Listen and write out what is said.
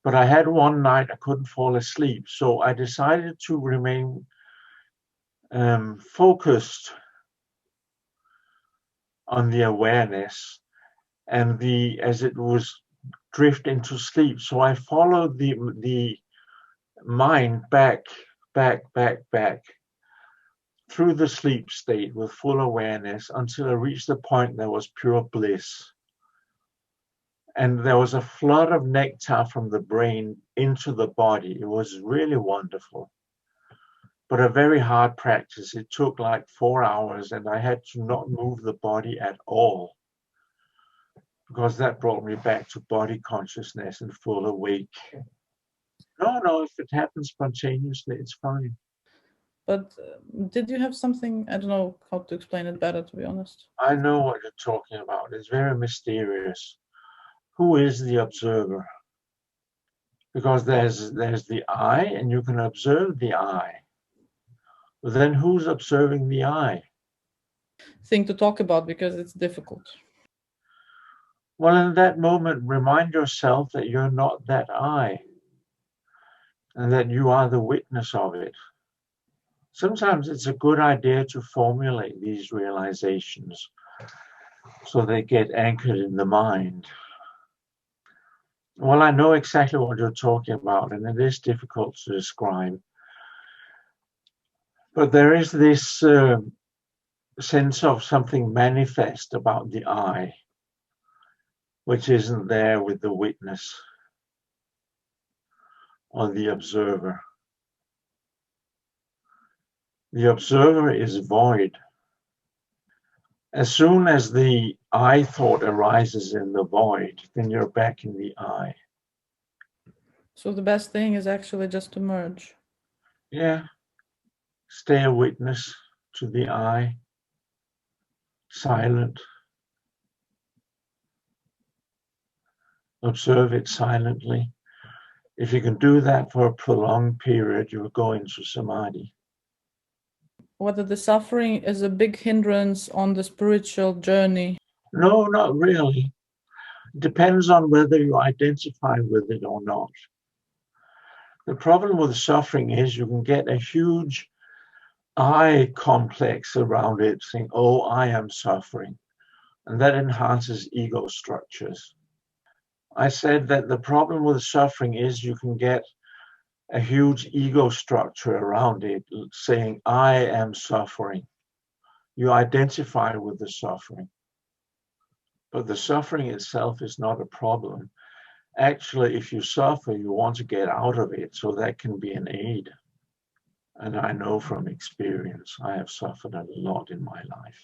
But I had one night I couldn't fall asleep, so I decided to remain focused on the awareness and as it was drift into sleep. So I followed the mind back through the sleep state with full awareness until I reached the point there was pure bliss. And there was a flood of nectar from the brain into the body. It was really wonderful, but a very hard practice. It took like 4 hours, and I had to not move the body at all, because that brought me back to body consciousness and full awake. No, if it happens spontaneously, it's fine. But did you have something, I don't know how to explain it better, to be honest. I know what you're talking about. It's very mysterious. Who is the observer? Because there's the I, and you can observe the I. But then who's observing the I? Thing to talk about because it's difficult. Well, in that moment, remind yourself that you're not that I, and that you are the witness of it. Sometimes it's a good idea to formulate these realizations so they get anchored in the mind. Well, I know exactly what you're talking about, and it is difficult to describe. But there is this sense of something manifest about the I, which isn't there with the witness or the observer. The observer is void. As soon as the I thought arises in the void, then you're back in the I. So the best thing is actually just to merge. Yeah. Stay a witness to the I, silent. Observe it silently. If you can do that for a prolonged period, you will go into samadhi. Whether the suffering is a big hindrance on the spiritual journey? No, not really. It depends on whether you identify with it or not. The problem with suffering is you can get a huge I complex around it, saying, oh, I am suffering. And that enhances ego structures. I said that the problem with suffering is you can get a huge ego structure around it, saying, I am suffering. You identify with the suffering. But the suffering itself is not a problem. Actually, if you suffer, you want to get out of it, so that can be an aid. And I know from experience, I have suffered a lot in my life.